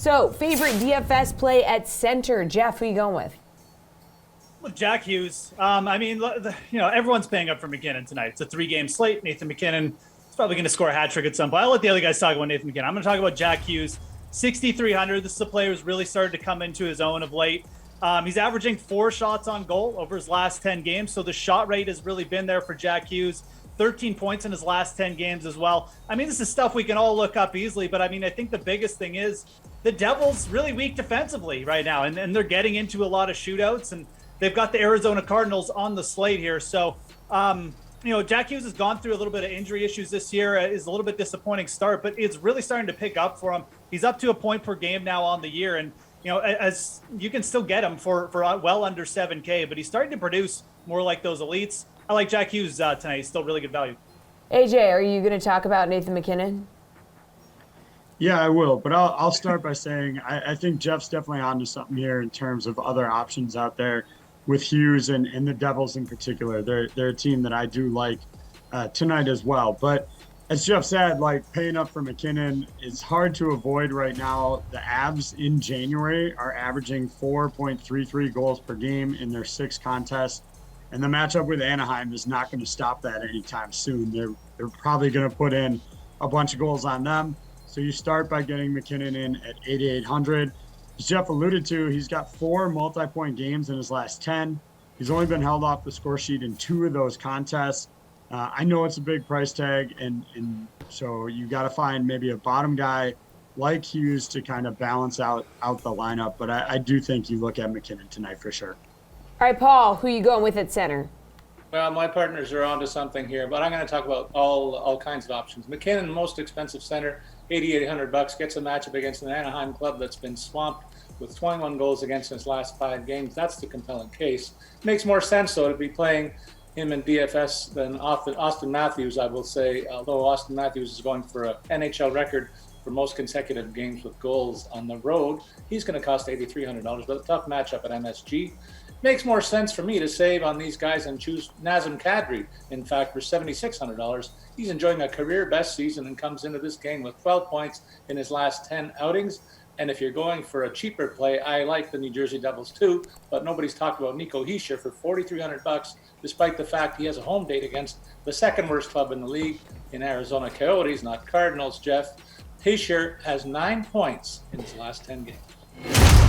So, favorite DFS play at center. Geoff, who are you going with? With Jack Hughes, everyone's paying up for MacKinnon tonight. It's a 3-game slate. Nathan MacKinnon is probably going to score a hat trick at some point. I'll let the other guys talk about Nathan MacKinnon. I'm going to talk about Jack Hughes, 6,300. This is a player who's really started to come into his own of late. He's averaging 4 shots on goal over his last 10 games, so the shot rate has really been there for Jack Hughes. 13 points in his last 10 games as well. I mean, this is stuff we can all look up easily, but I mean, I think the biggest thing is the Devils really weak defensively right now, and they're getting into a lot of shootouts, and they've got the Arizona Cardinals on the slate here. So, Jack Hughes has gone through a little bit of injury issues this year. Is a little bit disappointing start, but it's really starting to pick up for him. He's up to a point per game now on the year, and as you can still get him for well under 7K, but he's starting to produce more like those elites. I like Jack Hughes tonight. He's still really good value. AJ, are you going to talk about Nathan MacKinnon? Yeah, I will, but I'll start by saying I think Jeff's definitely onto something here in terms of other options out there with Hughes and the Devils in particular. They're a team that I do like tonight as well. But as Geoff said, like paying up for MacKinnon is hard to avoid right now. The Avs in January are averaging 4.33 goals per game in their 6 contests. And the matchup with Anaheim is not going to stop that anytime soon. They're probably going to put in a bunch of goals on them. So you start by getting MacKinnon in at 8,800. As Geoff alluded to, he's got 4 multi-point games in his last 10. He's only been held off the score sheet in 2 of those contests. I know it's a big price tag, and so you got to find maybe a bottom guy like Hughes to kind of balance out the lineup. But I do think you look at MacKinnon tonight for sure. All right, Paul, who are you going with at center? Well, my partners are onto something here, but I'm going to talk about all kinds of options. MacKinnon, most expensive center, $8,800, gets a matchup against an Anaheim club that's been swamped with 21 goals against his last 5 games. That's the compelling case. Makes more sense, though, to be playing him in DFS than Austin Matthews, I will say, although Austin Matthews is going for an NHL record for most consecutive games with goals on the road. He's going to cost $8,300, but a tough matchup at MSG. Makes more sense for me to save on these guys and choose Nazem Kadri, in fact, for $7,600. He's enjoying a career best season and comes into this game with 12 points in his last 10 outings. And if you're going for a cheaper play, I like the New Jersey Devils too, but nobody's talked about Nico Hischier for $4,300, despite the fact he has a home date against the second worst club in the league in Arizona Coyotes, not Cardinals, Geoff. Hischier has 9 points in his last 10 games.